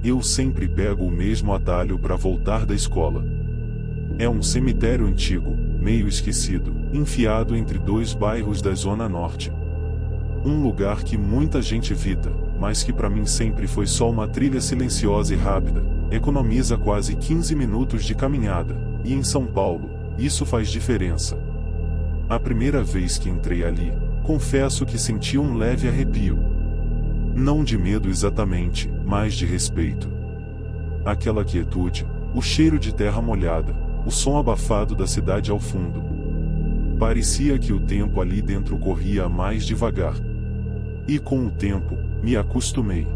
Eu sempre pego o mesmo atalho para voltar da escola. É um cemitério antigo, meio esquecido, enfiado entre dois bairros da Zona Norte. Um lugar que muita gente evita, mas que para mim sempre foi só uma trilha silenciosa e rápida, economiza quase 15 minutos de caminhada, e em São Paulo, isso faz diferença. A primeira vez que entrei ali, confesso que senti um leve arrepio. Não de medo exatamente, mas de respeito. Aquela quietude, o cheiro de terra molhada, o som abafado da cidade ao fundo. Parecia que o tempo ali dentro corria mais devagar. E com o tempo, me acostumei.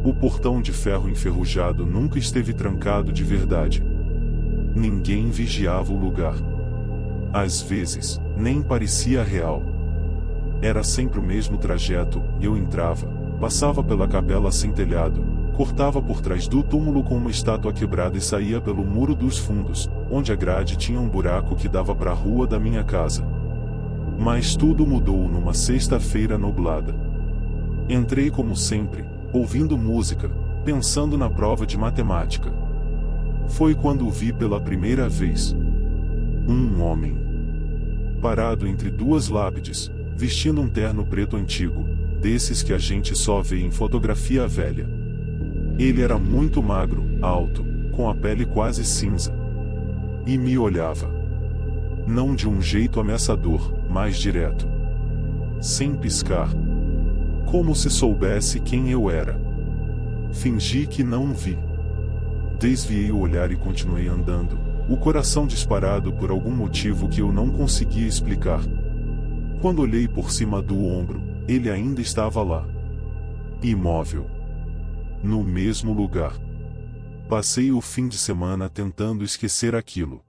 O portão de ferro enferrujado nunca esteve trancado de verdade. Ninguém vigiava o lugar. Às vezes, nem parecia real. Era sempre o mesmo trajeto. Eu entrava, passava pela capela sem telhado, cortava por trás do túmulo com uma estátua quebrada e saía pelo muro dos fundos, onde a grade tinha um buraco que dava para a rua da minha casa. Mas tudo mudou numa sexta-feira nublada. Entrei como sempre, ouvindo música, pensando na prova de matemática. Foi quando o vi pela primeira vez. Um homem. Parado entre duas lápides, vestindo um terno preto antigo, desses que a gente só vê em fotografia velha. Ele era muito magro, alto, com a pele quase cinza. E me olhava. Não de um jeito ameaçador, mas direto. Sem piscar. Como se soubesse quem eu era. Fingi que não vi. Desviei o olhar e continuei andando, o coração disparado por algum motivo que eu não conseguia explicar. Quando olhei por cima do ombro, ele ainda estava lá. Imóvel. No mesmo lugar. Passei o fim de semana tentando esquecer aquilo.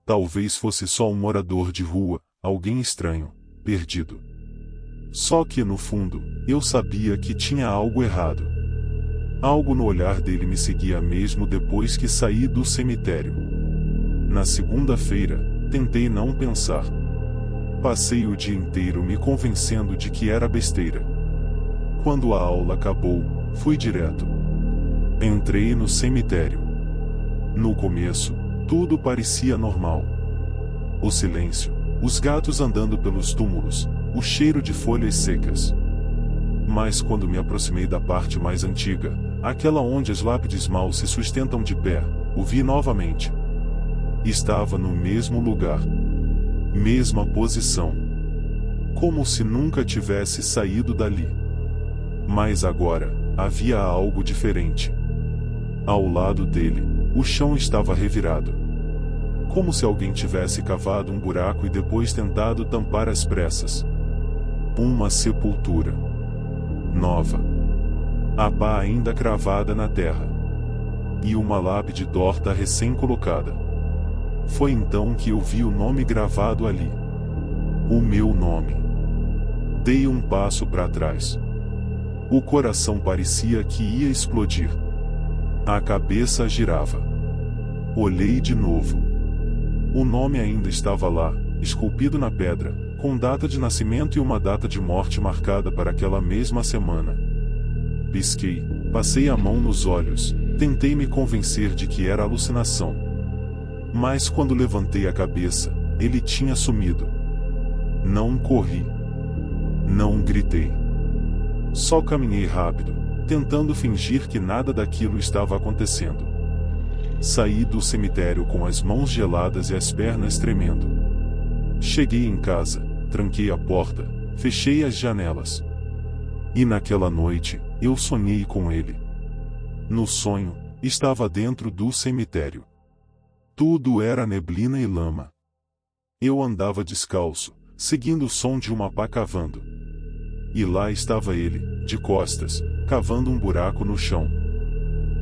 Talvez fosse só um morador de rua, alguém estranho, perdido. Só que no fundo, eu sabia que tinha algo errado. Algo no olhar dele me seguia mesmo depois que saí do cemitério. Na segunda-feira, tentei não pensar. Passei o dia inteiro me convencendo de que era besteira. Quando a aula acabou, fui direto. Entrei no cemitério. No começo, tudo parecia normal. O silêncio, os gatos andando pelos túmulos, o cheiro de folhas secas. Mas quando me aproximei da parte mais antiga, aquela onde as lápides mal se sustentam de pé, o vi novamente. Estava no mesmo lugar. Mesma posição. Como se nunca tivesse saído dali. Mas agora, havia algo diferente. Ao lado dele, o chão estava revirado. Como se alguém tivesse cavado um buraco e depois tentado tampar às pressas. Uma sepultura. Nova. A pá ainda cravada na terra. E uma lápide torta recém-colocada. Foi então que eu vi o nome gravado ali. O meu nome. Dei um passo para trás. O coração parecia que ia explodir. A cabeça girava. Olhei de novo. O nome ainda estava lá, esculpido na pedra, com data de nascimento e uma data de morte marcada para aquela mesma semana. Pisquei, passei a mão nos olhos, tentei me convencer de que era alucinação. Mas quando levantei a cabeça, ele tinha sumido. Não corri. Não gritei. Só caminhei rápido, tentando fingir que nada daquilo estava acontecendo. Saí do cemitério com as mãos geladas e as pernas tremendo. Cheguei em casa, tranquei a porta, fechei as janelas. E naquela noite, eu sonhei com ele. No sonho, estava dentro do cemitério. Tudo era neblina e lama. Eu andava descalço, seguindo o som de uma pá cavando. E lá estava ele, de costas, cavando um buraco no chão.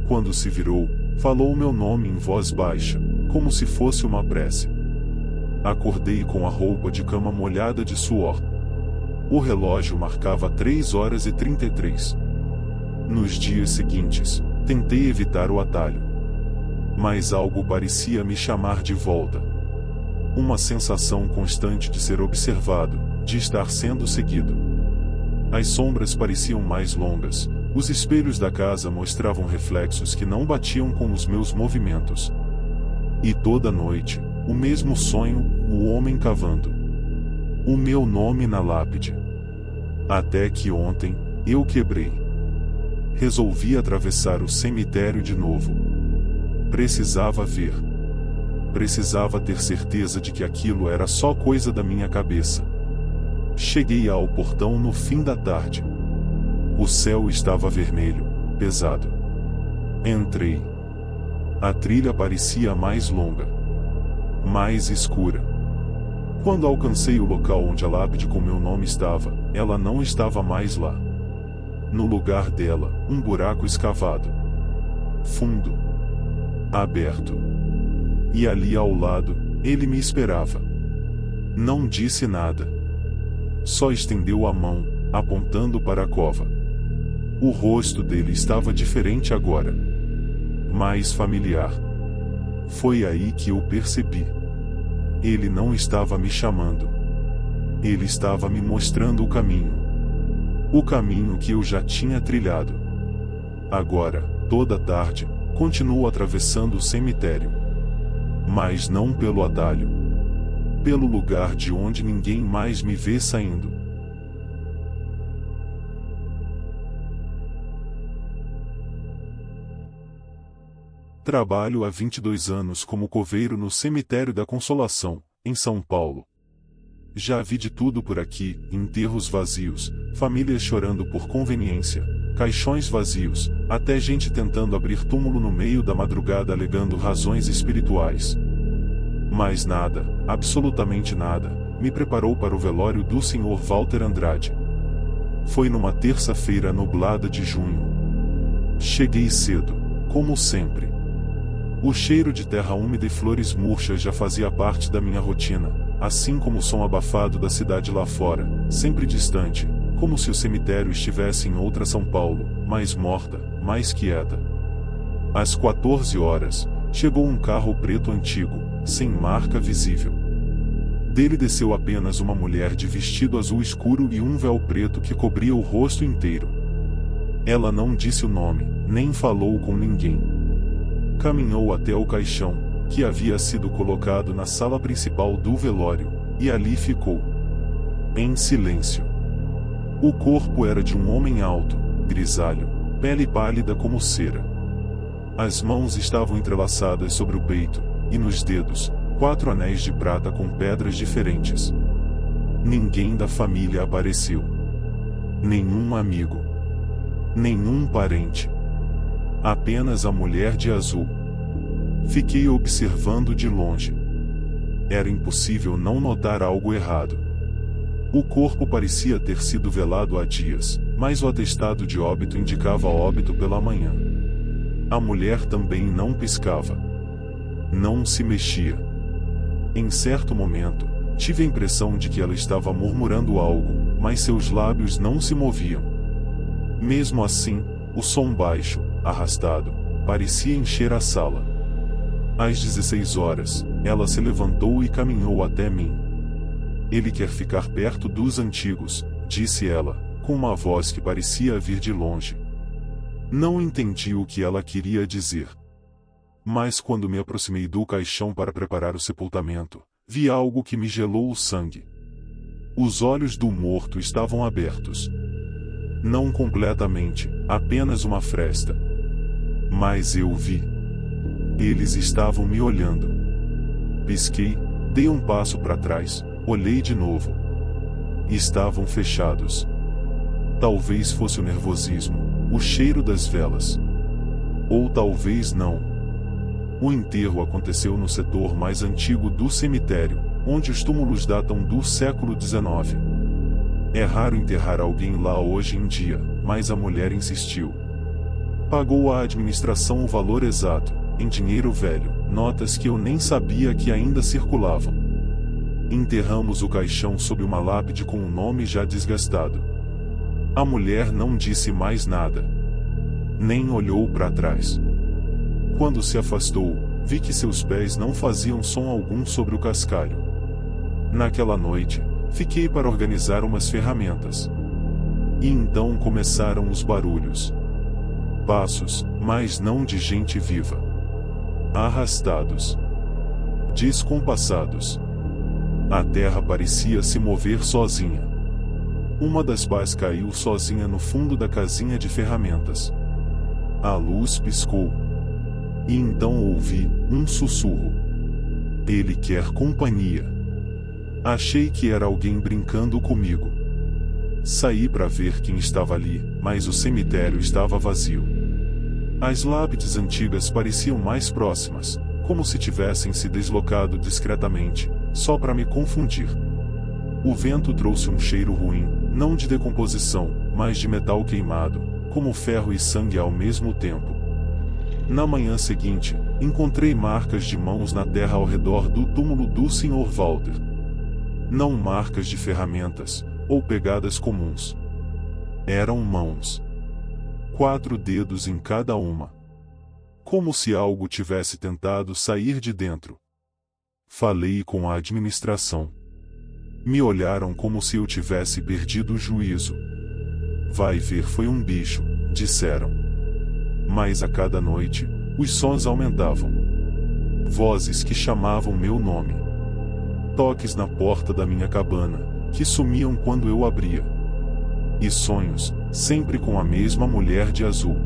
Quando se virou, falou o meu nome em voz baixa, como se fosse uma prece. Acordei com a roupa de cama molhada de suor. O relógio marcava 3h33. Nos dias seguintes, tentei evitar o atalho. Mas algo parecia me chamar de volta. Uma sensação constante de ser observado, de estar sendo seguido. As sombras pareciam mais longas, os espelhos da casa mostravam reflexos que não batiam com os meus movimentos. E toda noite, o mesmo sonho, o homem cavando o meu nome na lápide. Até que ontem, eu quebrei. Resolvi atravessar o cemitério de novo. Precisava ver. Precisava ter certeza de que aquilo era só coisa da minha cabeça. Cheguei ao portão no fim da tarde. O céu estava vermelho, pesado. Entrei. A trilha parecia mais longa, mais escura. Quando alcancei o local onde a lápide com meu nome estava, ela não estava mais lá. No lugar dela, um buraco escavado. Fundo. Aberto. E ali ao lado, ele me esperava. Não disse nada. Só estendeu a mão, apontando para a cova. O rosto dele estava diferente agora. Mais familiar. Foi aí que eu percebi. Ele não estava me chamando. Ele estava me mostrando o caminho. O caminho que eu já tinha trilhado. Agora, toda tarde, continuo atravessando o cemitério. Mas não pelo atalho. Pelo lugar de onde ninguém mais me vê saindo. Trabalho há 22 anos como coveiro no Cemitério da Consolação, em São Paulo. Já vi de tudo por aqui: enterros vazios, famílias chorando por conveniência, caixões vazios, até gente tentando abrir túmulo no meio da madrugada alegando razões espirituais. Mas nada, absolutamente nada, me preparou para o velório do Sr. Walter Andrade. Foi numa terça-feira nublada de junho. Cheguei cedo, como sempre. O cheiro de terra úmida e flores murchas já fazia parte da minha rotina, assim como o som abafado da cidade lá fora, sempre distante, como se o cemitério estivesse em outra São Paulo, mais morta, mais quieta. Às 14 horas, chegou um carro preto antigo, sem marca visível. Dele desceu apenas uma mulher de vestido azul escuro e um véu preto que cobria o rosto inteiro. Ela não disse o nome, nem falou com ninguém. Caminhou até o caixão, que havia sido colocado na sala principal do velório, e ali ficou. Em silêncio. O corpo era de um homem alto, grisalho, pele pálida como cera. As mãos estavam entrelaçadas sobre o peito, e nos dedos, 4 anéis de prata com pedras diferentes. Ninguém da família apareceu. Nenhum amigo. Nenhum parente. Apenas a mulher de azul. Fiquei observando de longe. Era impossível não notar algo errado. O corpo parecia ter sido velado há dias, mas o atestado de óbito indicava óbito pela manhã. A mulher também não piscava. Não se mexia. Em certo momento, tive a impressão de que ela estava murmurando algo, mas seus lábios não se moviam. Mesmo assim, o som baixo, arrastado, parecia encher a sala. Às 16 horas, ela se levantou e caminhou até mim. Ele quer ficar perto dos antigos, disse ela, com uma voz que parecia vir de longe. Não entendi o que ela queria dizer. Mas quando me aproximei do caixão para preparar o sepultamento, vi algo que me gelou o sangue. Os olhos do morto estavam abertos. Não completamente, apenas uma fresta. Mas eu vi. Eles estavam me olhando. Pisquei, dei um passo para trás, olhei de novo. Estavam fechados. Talvez fosse o nervosismo, o cheiro das velas. Ou talvez não. O enterro aconteceu no setor mais antigo do cemitério, onde os túmulos datam do século XIX. É raro enterrar alguém lá hoje em dia, mas a mulher insistiu. Pagou à administração o valor exato, em dinheiro velho, notas que eu nem sabia que ainda circulavam. Enterramos o caixão sob uma lápide com o nome já desgastado. A mulher não disse mais nada. Nem olhou para trás. Quando se afastou, vi que seus pés não faziam som algum sobre o cascalho. Naquela noite, fiquei para organizar umas ferramentas. E então começaram os barulhos. Passos, mas não de gente viva. Arrastados. Descompassados. A terra parecia se mover sozinha. Uma das pás caiu sozinha no fundo da casinha de ferramentas. A luz piscou. E então ouvi um sussurro. Ele quer companhia. Achei que era alguém brincando comigo. Saí para ver quem estava ali, mas o cemitério estava vazio. As lápides antigas pareciam mais próximas, como se tivessem se deslocado discretamente, só para me confundir. O vento trouxe um cheiro ruim, não de decomposição, mas de metal queimado, como ferro e sangue ao mesmo tempo. Na manhã seguinte, encontrei marcas de mãos na terra ao redor do túmulo do Sr. Walter. Não marcas de ferramentas, ou pegadas comuns. Eram mãos. 4 dedos em cada uma. Como se algo tivesse tentado sair de dentro. Falei com a administração. Me olharam como se eu tivesse perdido o juízo. Vai ver, foi um bicho, disseram. Mas a cada noite, os sons aumentavam. Vozes que chamavam meu nome. Toques na porta da minha cabana, que sumiam quando eu abria. E sonhos, sempre com a mesma mulher de azul.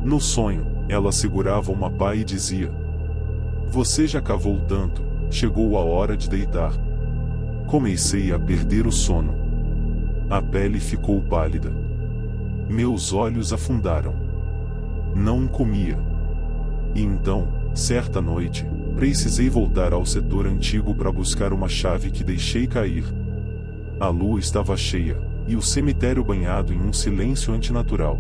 No sonho, ela segurava uma pá e dizia: "Você já cavou tanto, chegou a hora de deitar." Comecei a perder o sono. A pele ficou pálida. Meus olhos afundaram. Não comia. E então, certa noite, precisei voltar ao setor antigo para buscar uma chave que deixei cair. A lua estava cheia, e o cemitério banhado em um silêncio antinatural.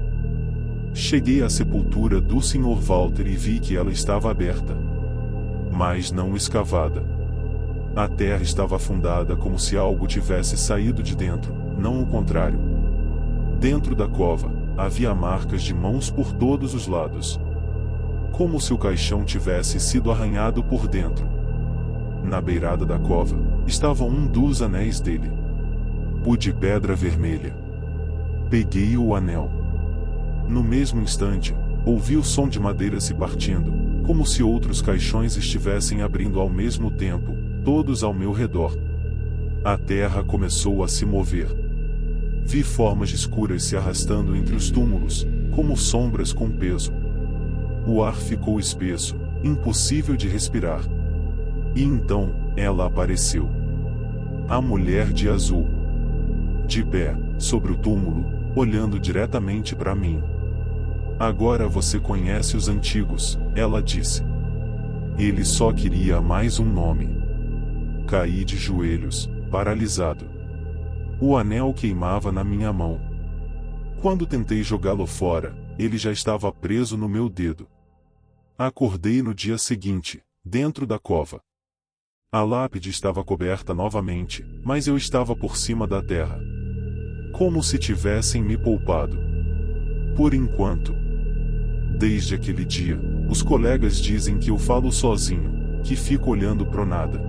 Cheguei à sepultura do Sr. Walter e vi que ela estava aberta. Mas não escavada. A terra estava afundada como se algo tivesse saído de dentro, não o contrário. Dentro da cova, havia marcas de mãos por todos os lados. Como se o caixão tivesse sido arranhado por dentro. Na beirada da cova, estava um dos anéis dele. O de pedra vermelha. Peguei o anel. No mesmo instante, ouvi o som de madeira se partindo, como se outros caixões estivessem abrindo ao mesmo tempo, todos ao meu redor. A terra começou a se mover. Vi formas escuras se arrastando entre os túmulos, como sombras com peso. O ar ficou espesso, impossível de respirar. E então, ela apareceu. A mulher de azul. De pé, sobre o túmulo, olhando diretamente para mim. "Agora você conhece os antigos", ela disse. Ele só queria mais um nome. Caí de joelhos, paralisado. O anel queimava na minha mão. Quando tentei jogá-lo fora, ele já estava preso no meu dedo. Acordei no dia seguinte, dentro da cova. A lápide estava coberta novamente, mas eu estava por cima da terra. Como se tivessem me poupado. Por enquanto. Desde aquele dia, os colegas dizem que eu falo sozinho, que fico olhando pro nada.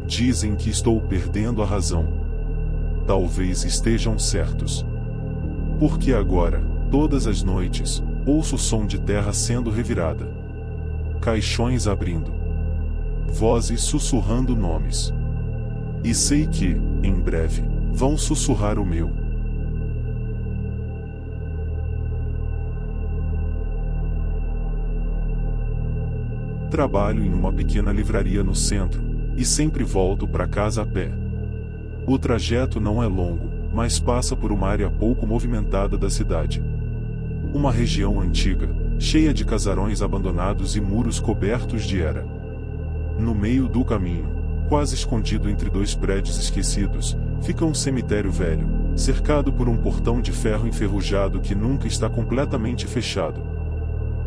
Dizem que estou perdendo a razão. Talvez estejam certos. Porque agora, todas as noites, ouço o som de terra sendo revirada. Caixões abrindo. Vozes sussurrando nomes. E sei que, em breve, vão sussurrar o meu. Trabalho em uma pequena livraria no centro, e sempre volto para casa a pé. O trajeto não é longo, mas passa por uma área pouco movimentada da cidade. Uma região antiga, cheia de casarões abandonados e muros cobertos de era. No meio do caminho, quase escondido entre 2 prédios esquecidos, fica um cemitério velho, cercado por um portão de ferro enferrujado que nunca está completamente fechado.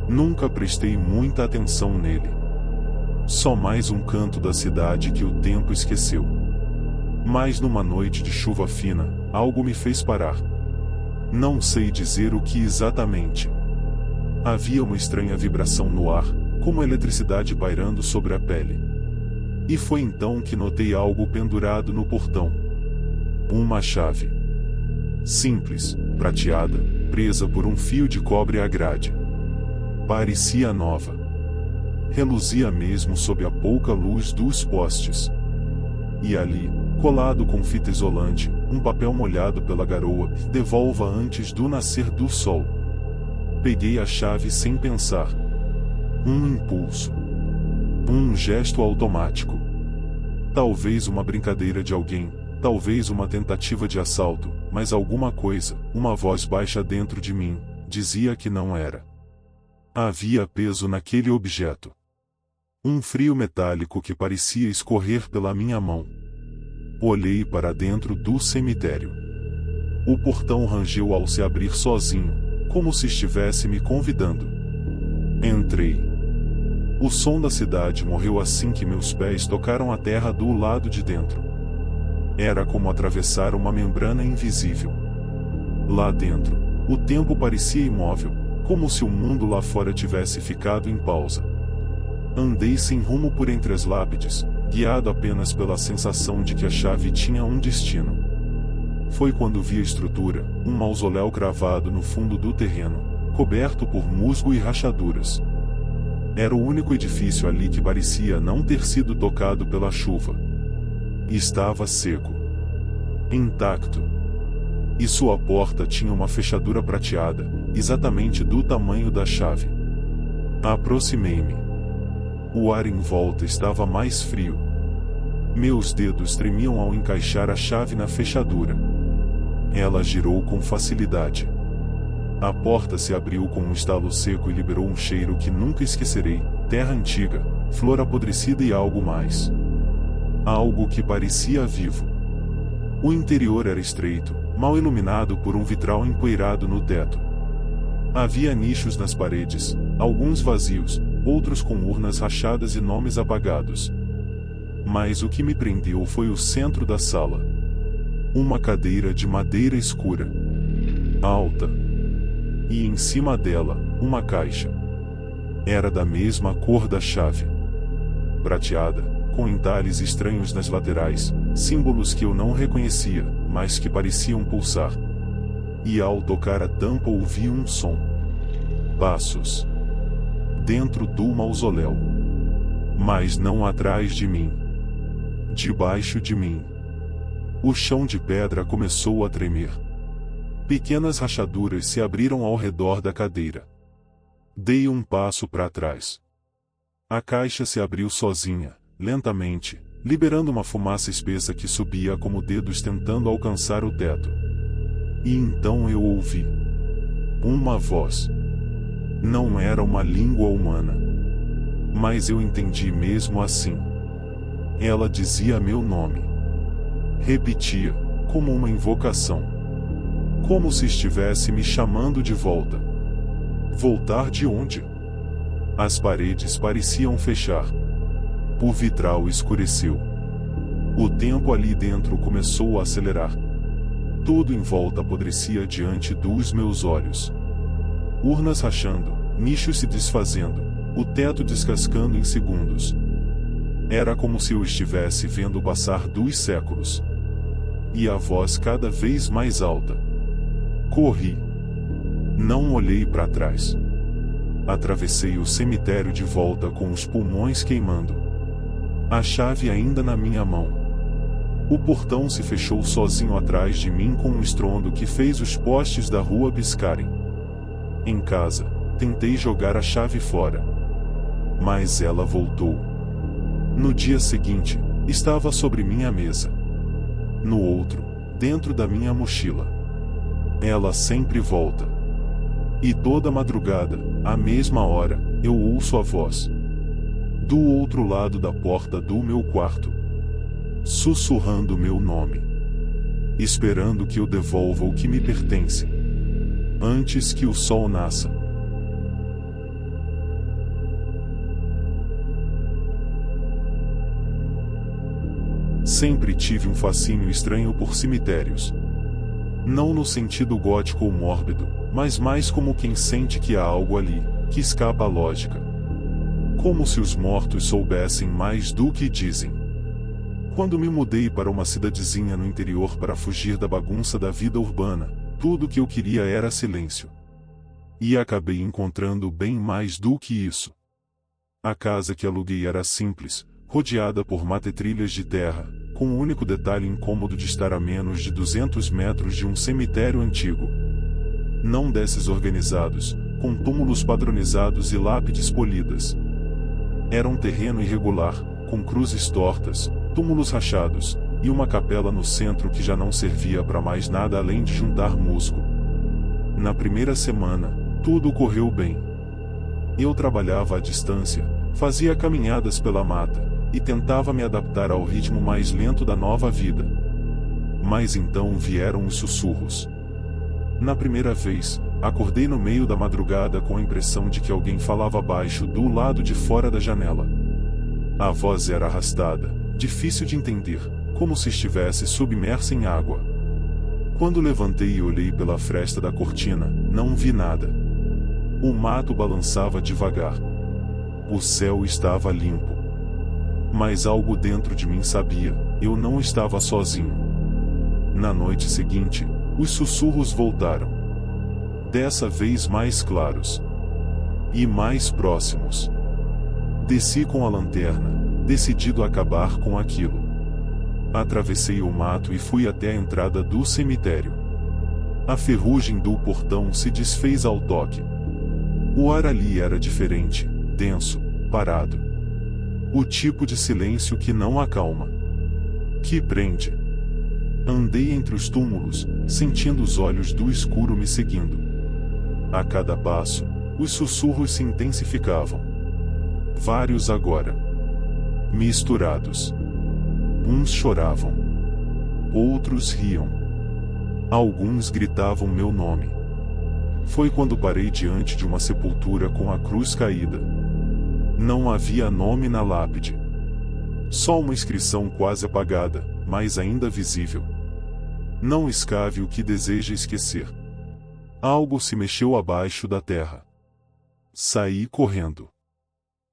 Nunca prestei muita atenção nele. Só mais um canto da cidade que o tempo esqueceu. Mas numa noite de chuva fina, algo me fez parar. Não sei dizer o que exatamente. Havia uma estranha vibração no ar, como eletricidade pairando sobre a pele. E foi então que notei algo pendurado no portão. Uma chave. simples, prateada, presa por um fio de cobre à grade. Parecia nova. Reluzia mesmo sob a pouca luz dos postes. E ali, colado com fita isolante, um papel molhado pela garoa, devolva antes do nascer do sol. Peguei a chave sem pensar. Um impulso. Um gesto automático. Talvez uma brincadeira de alguém, talvez uma tentativa de assalto, mas alguma coisa, uma voz baixa dentro de mim, dizia que não era. Havia peso naquele objeto. Um frio metálico que parecia escorrer pela minha mão. Olhei para dentro do cemitério. O portão rangeu ao se abrir sozinho, como se estivesse me convidando. Entrei. O som da cidade morreu assim que meus pés tocaram a terra do lado de dentro. Era como atravessar uma membrana invisível. Lá dentro, o tempo parecia imóvel, como se o mundo lá fora tivesse ficado em pausa. Andei sem rumo por entre as lápides, guiado apenas pela sensação de que a chave tinha um destino. Foi quando vi a estrutura, um mausoléu cravado no fundo do terreno, coberto por musgo e rachaduras. Era o único edifício ali que parecia não ter sido tocado pela chuva. Estava seco. Intacto. E sua porta tinha uma fechadura prateada, exatamente do tamanho da chave. Aproximei-me. O ar em volta estava mais frio. Meus dedos tremiam ao encaixar a chave na fechadura. Ela girou com facilidade. A porta se abriu com um estalo seco e liberou um cheiro que nunca esquecerei: terra antiga, flor apodrecida e algo mais. Algo que parecia vivo. O interior era estreito, mal iluminado por um vitral empoeirado no teto. Havia nichos nas paredes, alguns vazios, outros com urnas rachadas e nomes apagados. Mas o que me prendeu foi o centro da sala. Uma cadeira de madeira escura. Alta. E em cima dela, uma caixa. Era da mesma cor da chave. Prateada, com entalhes estranhos nas laterais, símbolos que eu não reconhecia, mas que pareciam pulsar. E ao tocar a tampa ouvi um som. Passos. Dentro do mausoléu. Mas não atrás de mim. Debaixo de mim. O chão de pedra começou a tremer. Pequenas rachaduras se abriram ao redor da cadeira. Dei um passo para trás. A caixa se abriu sozinha, lentamente, liberando uma fumaça espessa que subia como dedos tentando alcançar o teto. E então eu ouvi uma voz. Não era uma língua humana. Mas eu entendi mesmo assim. Ela dizia meu nome. Repetia, como uma invocação. Como se estivesse me chamando de volta. Voltar de onde? As paredes pareciam fechar. O vitral escureceu. O tempo ali dentro começou a acelerar. Tudo em volta apodrecia diante dos meus olhos. Urnas rachando, nichos se desfazendo, o teto descascando em segundos. Era como se eu estivesse vendo passar dos séculos. E a voz cada vez mais alta. Corri. Não olhei para trás. Atravessei o cemitério de volta com os pulmões queimando. A chave ainda na minha mão. O portão se fechou sozinho atrás de mim com um estrondo que fez os postes da rua piscarem. Em casa, tentei jogar a chave fora. Mas ela voltou. No dia seguinte, estava sobre minha mesa. No outro, dentro da minha mochila. Ela sempre volta. E toda madrugada, à mesma hora, eu ouço a voz. Do outro lado da porta do meu quarto. Sussurrando meu nome. Esperando que eu devolva o que me pertence. Antes que o sol nasça. Sempre tive um fascínio estranho por cemitérios. Não no sentido gótico ou mórbido, mas mais como quem sente que há algo ali, que escapa à lógica. Como se os mortos soubessem mais do que dizem. Quando me mudei para uma cidadezinha no interior para fugir da bagunça da vida urbana, tudo que eu queria era silêncio. E acabei encontrando bem mais do que isso. A casa que aluguei era simples, rodeada por matetrilhas de terra, com o único detalhe incômodo de estar a menos de 200 metros de um cemitério antigo. Não desses organizados, com túmulos padronizados e lápides polidas. Era um terreno irregular, com cruzes tortas, túmulos rachados, e uma capela no centro que já não servia para mais nada além de juntar musgo. Na primeira semana, tudo correu bem. Eu trabalhava à distância, fazia caminhadas pela mata, e tentava me adaptar ao ritmo mais lento da nova vida. Mas então vieram os sussurros. Na primeira vez, acordei no meio da madrugada com a impressão de que alguém falava baixo do lado de fora da janela. A voz era arrastada, difícil de entender, como se estivesse submersa em água. Quando levantei e olhei pela fresta da cortina, não vi nada. O mato balançava devagar. O céu estava limpo. Mas algo dentro de mim sabia, eu não estava sozinho. Na noite seguinte, os sussurros voltaram. Dessa vez mais claros. E mais próximos. Desci com a lanterna, decidido a acabar com aquilo. Atravessei o mato e fui até a entrada do cemitério. A ferrugem do portão se desfez ao toque. O ar ali era diferente, denso, parado. O tipo de silêncio que não acalma. Que prende. Andei entre os túmulos, sentindo os olhos do escuro me seguindo. A cada passo, os sussurros se intensificavam. Vários agora. Misturados. Uns choravam. Outros riam. Alguns gritavam meu nome. Foi quando parei diante de uma sepultura com a cruz caída. Não havia nome na lápide. Só uma inscrição quase apagada, mas ainda visível. Não escave o que deseja esquecer. Algo se mexeu abaixo da terra. Saí correndo.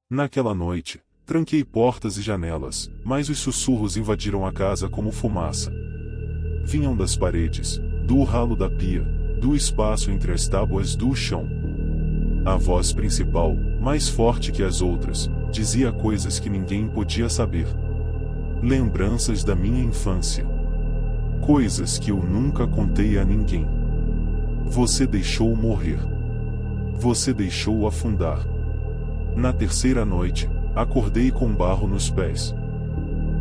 Naquela noite, tranquei portas e janelas, mas os sussurros invadiram a casa como fumaça. Vinham das paredes, do ralo da pia, do espaço entre as tábuas do chão. A voz principal, mais forte que as outras, dizia coisas que ninguém podia saber. Lembranças da minha infância. Coisas que eu nunca contei a ninguém. Você deixou morrer. Você deixou afundar. Na terceira noite, acordei com barro nos pés.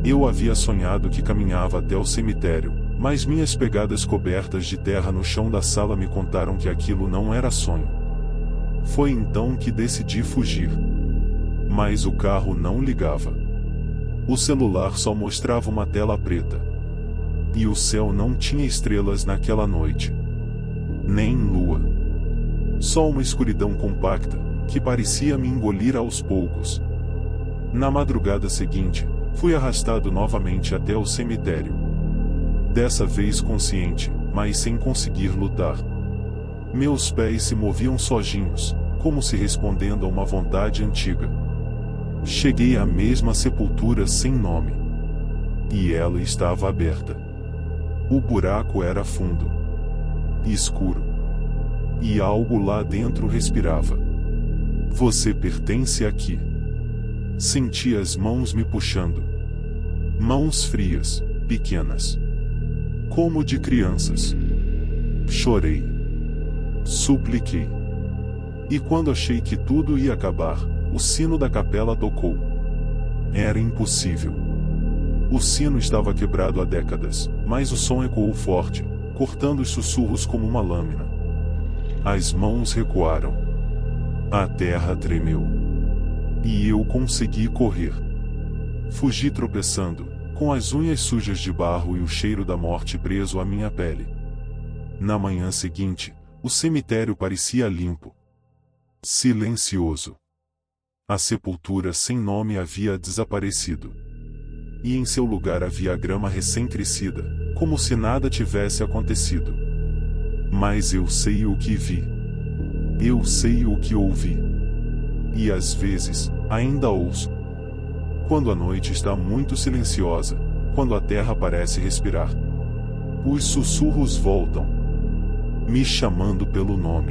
Eu havia sonhado que caminhava até o cemitério, mas minhas pegadas cobertas de terra no chão da sala me contaram que aquilo não era sonho. Foi então que decidi fugir. Mas o carro não ligava. O celular só mostrava uma tela preta. E o céu não tinha estrelas naquela noite. Nem lua. Só uma escuridão compacta, que parecia me engolir aos poucos. Na madrugada seguinte, fui arrastado novamente até o cemitério. Dessa vez consciente, mas sem conseguir lutar. Meus pés se moviam sozinhos, como se respondendo a uma vontade antiga. Cheguei à mesma sepultura sem nome. E ela estava aberta. O buraco era fundo. Escuro. E algo lá dentro respirava. Você pertence aqui. Senti as mãos me puxando. Mãos frias, pequenas. Como de crianças. Chorei. Supliquei. E quando achei que tudo ia acabar, o sino da capela tocou. Era impossível. O sino estava quebrado há décadas, mas o som ecoou forte, cortando os sussurros como uma lâmina. As mãos recuaram. A terra tremeu. E eu consegui correr. Fugi tropeçando, com as unhas sujas de barro e o cheiro da morte preso à minha pele. Na manhã seguinte, o cemitério parecia limpo. Silencioso. A sepultura sem nome havia desaparecido. E em seu lugar havia grama recém-crescida, como se nada tivesse acontecido. Mas eu sei o que vi. Eu sei o que ouvi. E às vezes, ainda ouço. Quando a noite está muito silenciosa, quando a terra parece respirar. Os sussurros voltam, me chamando pelo nome.